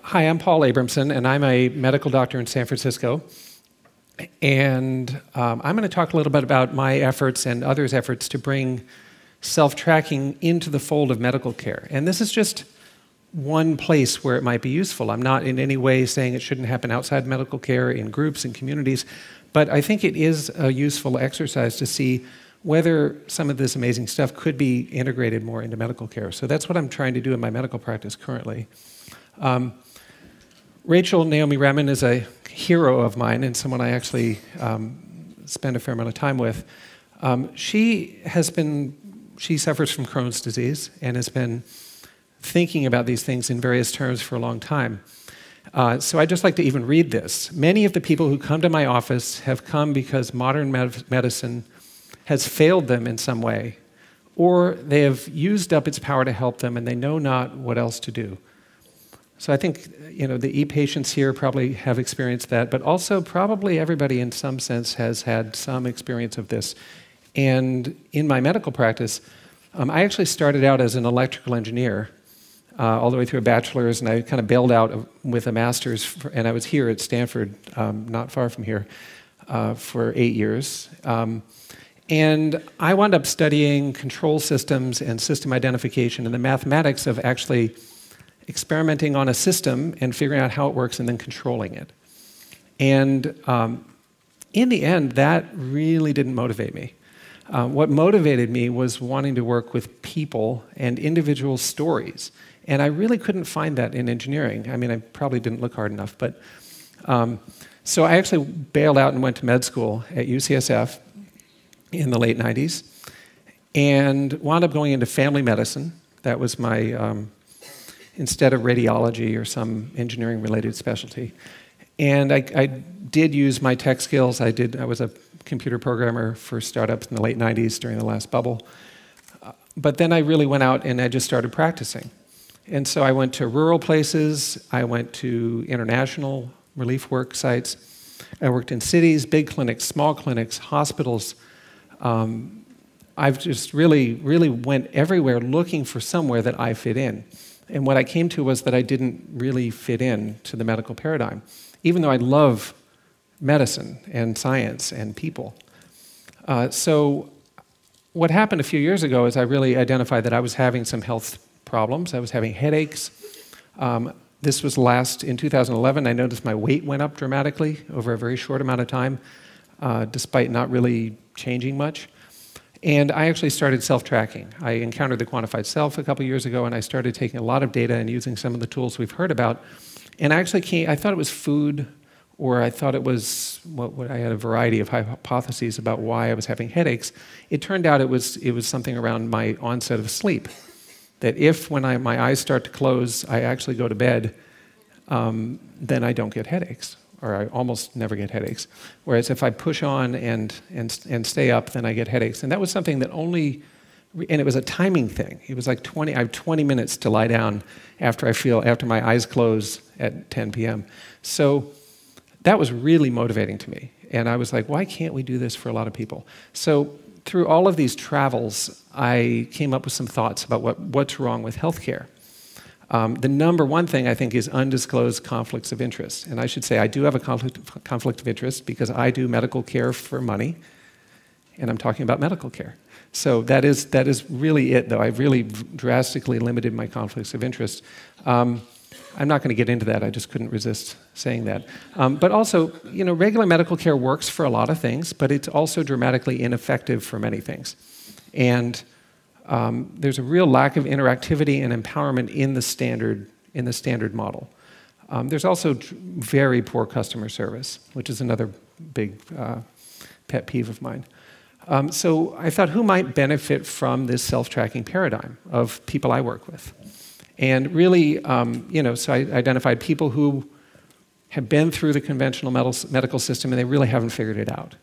Hi, I'm Paul Abramson, and I'm a medical doctor in San Francisco. And I'm going to talk a little bit about my efforts and others' efforts to bring self-tracking into the fold of medical care. And this is just one place where it might be useful. I'm not in any way saying it shouldn't happen outside medical care, in groups and communities, but I think it is a useful exercise to see whether some of this amazing stuff could be integrated more into medical care. So that's what I'm trying to do in my medical practice currently. Rachel Naomi Remen is a hero of mine and someone I actually spend a fair amount of time with. She suffers from Crohn's disease and has been thinking about these things in various terms for a long time. So I'd just like to even read this. Many of the people who come to my office have come because modern medicine has failed them in some way, or they have used up its power to help them and they know not what else to do. So I think, the e-patients here probably have experienced that, but also probably everybody in some sense has had some experience of this. And in my medical practice, I actually started out as an electrical engineer, all the way through a bachelor's, and I kind of bailed out with a master's, and I was here at Stanford, not far from here, for 8 years. And I wound up studying control systems and system identification and the mathematics of actually experimenting on a system and figuring out how it works and then controlling it. And in the end, that really didn't motivate me. What motivated me was wanting to work with people and individual stories. And I really couldn't find that in engineering. I mean, I probably didn't look hard enough. But so I actually bailed out and went to med school at UCSF in the late 90s and wound up going into family medicine. That was my instead of radiology or some engineering-related specialty. And I did use my tech skills. I was a computer programmer for startups in the late 90s during the last bubble. But then I really went out and I just started practicing. And so I went to rural places. I went to international relief work sites. I worked in cities, big clinics, small clinics, hospitals. I've just really went everywhere looking for somewhere that I fit in. And what I came to was that I didn't really fit in to the medical paradigm, even though I love medicine and science and people. So what happened a few years ago is I really identified that I was having some health problems. I was having headaches. This was in 2011. I noticed my weight went up dramatically over a very short amount of time, despite not really changing much. And I actually started self-tracking. I encountered the quantified self a couple years ago, and I started taking a lot of data and using some of the tools we've heard about. And I thought it was food, or I thought it was, I had a variety of hypotheses about why I was having headaches. It turned out it was something around my onset of sleep. That if, when my eyes start to close, I actually go to bed, then I don't get headaches, or I almost never get headaches. Whereas if I push on and stay up, then I get headaches. And that was something that and it was a timing thing. It was like I have 20 minutes to lie down after my eyes close at 10 p.m. So that was really motivating to me. And I was like, why can't we do this for a lot of people? So through all of these travels, I came up with some thoughts about what's wrong with healthcare. The number one thing, I think, is undisclosed conflicts of interest. And I should say I do have a conflict of interest because I do medical care for money, and I'm talking about medical care. So that is really it, though. I've really drastically limited my conflicts of interest. I'm not going to get into that. I just couldn't resist saying that. But also, regular medical care works for a lot of things, but it's also dramatically ineffective for many things. And there's a real lack of interactivity and empowerment in the standard model. There's also very poor customer service, which is another big pet peeve of mine. So I thought, who might benefit from this self-tracking paradigm of people I work with? And really, so I identified people who have been through the conventional medical system and they really haven't figured it out.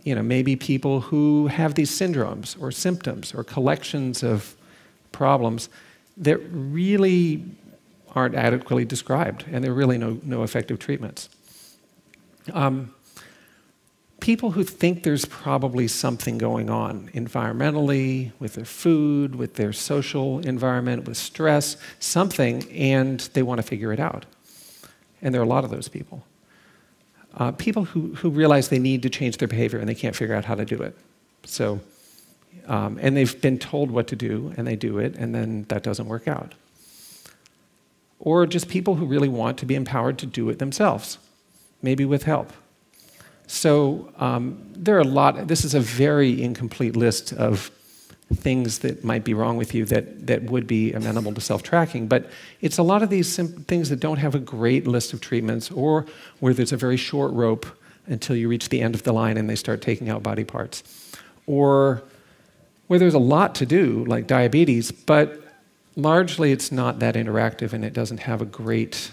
Maybe people who have these syndromes or symptoms or collections of problems that really aren't adequately described, and there are really no effective treatments. people who think there's probably something going on environmentally, with their food, with their social environment, with stress, something, and they want to figure it out. And there are a lot of those people. People who realize they need to change their behavior and they can't figure out how to do it. So, and they've been told what to do, and they do it, and then that doesn't work out. Or just people who really want to be empowered to do it themselves, maybe with help. So there are a lot. This is a very incomplete list of things that might be wrong with you that would be amenable to self-tracking, but it's a lot of these things that don't have a great list of treatments, or where there's a very short rope until you reach the end of the line and they start taking out body parts. Or where there's a lot to do, like diabetes, but largely it's not that interactive and it doesn't have a great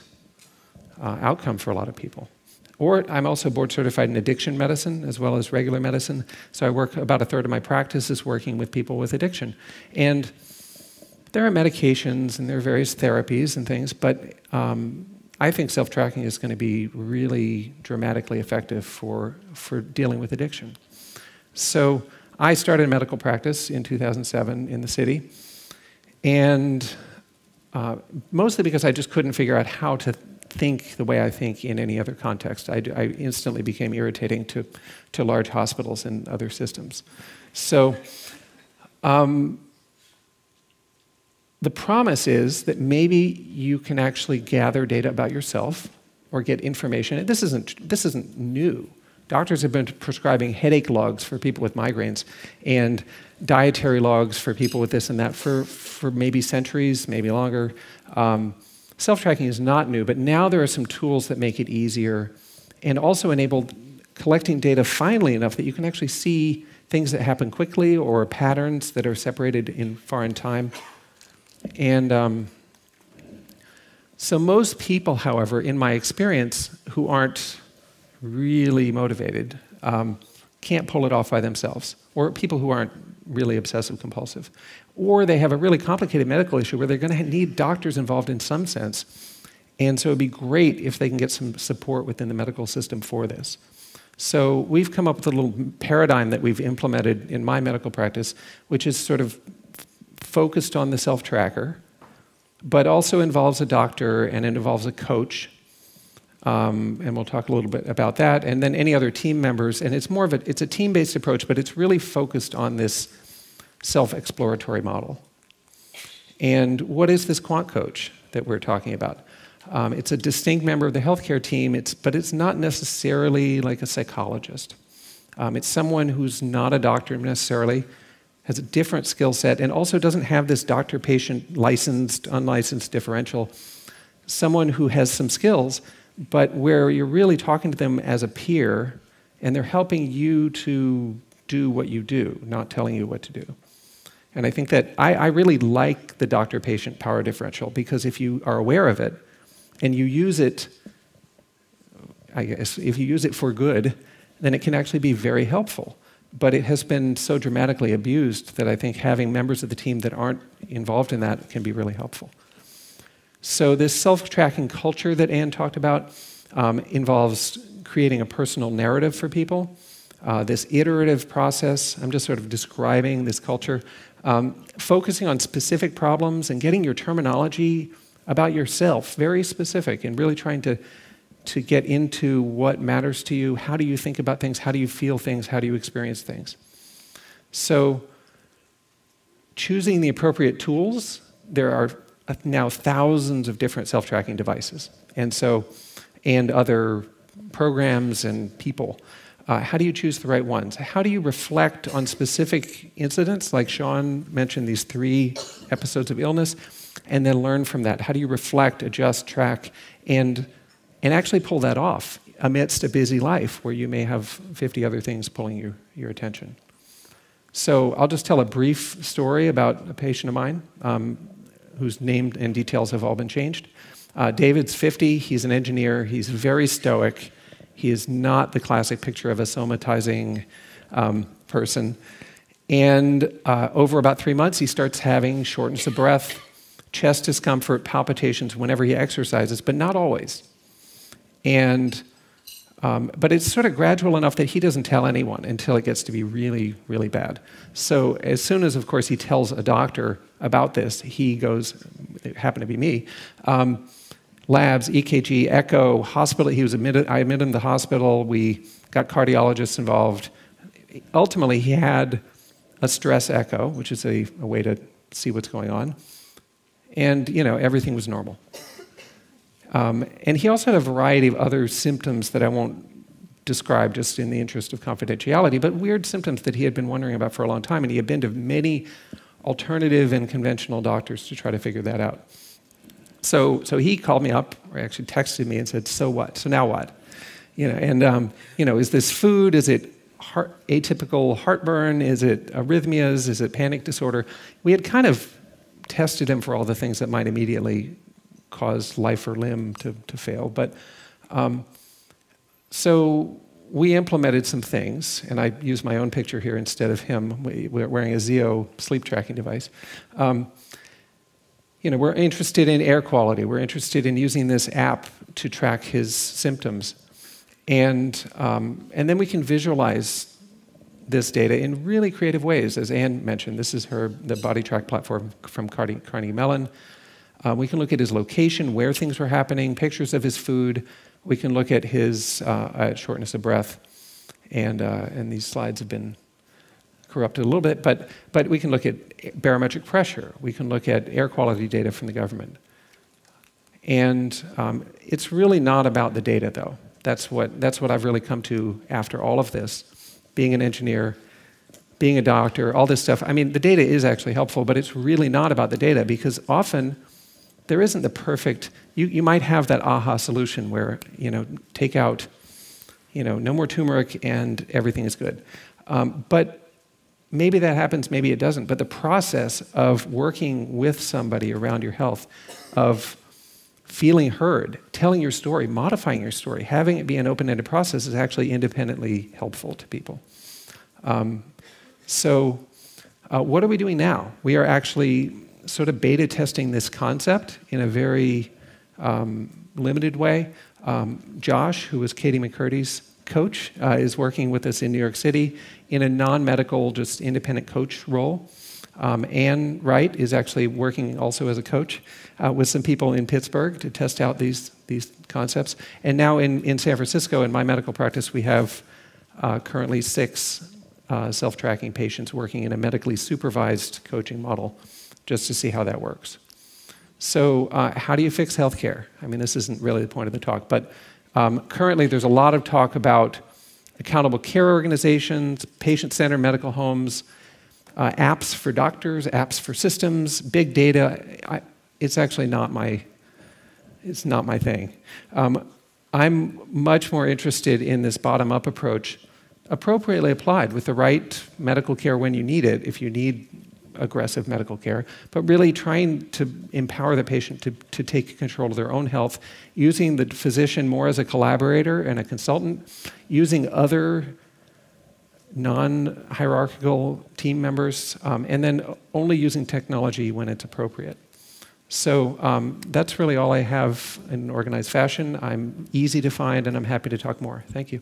outcome for a lot of people. Or I'm also board certified in addiction medicine as well as regular medicine. So I work, about a third of my practice is working with people with addiction. And there are medications and there are various therapies and things, but I think self-tracking is going to be really dramatically effective for dealing with addiction. So I started a medical practice in 2007 in the city, and mostly because I just couldn't figure out how to think the way I think in any other context. I instantly became irritating to large hospitals and other systems. So the promise is that maybe you can actually gather data about yourself or get information. This isn't new. Doctors have been prescribing headache logs for people with migraines and dietary logs for people with this and that for maybe centuries, maybe longer. Self-tracking is not new, but now there are some tools that make it easier and also enable collecting data finely enough that you can actually see things that happen quickly or patterns that are separated far in time. And so most people, however, in my experience, who aren't really motivated, can't pull it off by themselves, or people who aren't really obsessive compulsive, or they have a really complicated medical issue where they're going to need doctors involved in some sense, and so it'd be great if they can get some support within the medical system for this. So we've come up with a little paradigm that we've implemented in my medical practice, which is sort of focused on the self-tracker, but also involves a doctor and it involves a coach. And we'll talk a little bit about that, and then any other team members. And it's more of it's a team-based approach, but it's really focused on this self-exploratory model. And what is this quant coach that we're talking about? It's a distinct member of the healthcare team, but it's not necessarily like a psychologist. It's someone who's not a doctor necessarily, has a different skill set, and also doesn't have this doctor-patient licensed, unlicensed differential. Someone who has some skills, but where you're really talking to them as a peer, and they're helping you to do what you do, not telling you what to do. And I think that I really like the doctor-patient power differential, because if you are aware of it, and you use it, I guess, if you use it for good, then it can actually be very helpful. But it has been so dramatically abused that I think having members of the team that aren't involved in that can be really helpful. So this self-tracking culture that Anne talked about involves creating a personal narrative for people. This iterative process, I'm just sort of describing this culture, focusing on specific problems and getting your terminology about yourself very specific, and really trying to get into what matters to you. How do you think about things? How do you feel things? How do you experience things? So choosing the appropriate tools, there are now thousands of different self-tracking devices, and other programs and people. How do you choose the right ones? How do you reflect on specific incidents? Like Sean mentioned, these 3 episodes of illness, and then learn from that. How do you reflect, adjust, track, and actually pull that off amidst a busy life where you may have 50 other things pulling your attention? So I'll just tell a brief story about a patient of mine whose name and details have all been changed. David's 50, he's an engineer, he's very stoic. He is not the classic picture of a somatizing person. And over about 3 months, he starts having shortness of breath, chest discomfort, palpitations whenever he exercises, but not always. And But it's sort of gradual enough that he doesn't tell anyone until it gets to be really, really bad. So as soon as, of course, he tells a doctor about this, he goes, it happened to be me, labs, EKG, echo, hospital. He was admitted, I admitted him to the hospital. We got cardiologists involved. Ultimately, he had a stress echo, which is a way to see what's going on. And, you know, everything was normal. And he also had a variety of other symptoms that I won't describe just in the interest of confidentiality, but weird symptoms that he had been wondering about for a long time, and he had been to many alternative and conventional doctors to try to figure that out. So he called me up, or actually texted me and said, so what? So now what? You know, and, you know, is this food? Is it atypical heartburn? Is it arrhythmias? Is it panic disorder? We had kind of tested him for all the things that might immediately cause life or limb to fail. But so we implemented some things, and I used my own picture here instead of him. We're wearing a Zeo sleep tracking device. You know, we're interested in air quality. We're interested in using this app to track his symptoms. And then we can visualize this data in really creative ways. As Anne mentioned, this is the body track platform from Carnegie Mellon. We can look at his location, where things were happening, pictures of his food. We can look at his shortness of breath. And these slides have been corrupted a little bit, but we can look at barometric pressure. We can look at air quality data from the government. And it's really not about the data, though. That's what I've really come to after all of this, being an engineer, being a doctor, all this stuff. I mean, the data is actually helpful, but it's really not about the data, because often there isn't the perfect, you might have that aha solution where, you know, take out, you know, no more turmeric and everything is good. But maybe that happens, maybe it doesn't. But the process of working with somebody around your health, of feeling heard, telling your story, modifying your story, having it be an open-ended process is actually independently helpful to people. What are we doing now? We are actually sort of beta testing this concept in a very limited way. Josh, who was Katie McCurdy's coach, is working with us in New York City in a non-medical, just independent coach role. Anne Wright is actually working also as a coach with some people in Pittsburgh to test out these concepts. And now in San Francisco, in my medical practice, we have currently 6 self-tracking patients working in a medically supervised coaching model just to see how that works. So how do you fix healthcare? I mean, this isn't really the point of the talk, but currently there's a lot of talk about accountable care organizations, patient-centered medical homes, apps for doctors, apps for systems, big data. It's actually not my thing. I'm much more interested in this bottom-up approach, appropriately applied with the right medical care when you need it, if you need aggressive medical care, but really trying to empower the patient to take control of their own health, using the physician more as a collaborator and a consultant, using other non-hierarchical team members, and then only using technology when it's appropriate. So that's really all I have in organized fashion. I'm easy to find, and I'm happy to talk more. Thank you.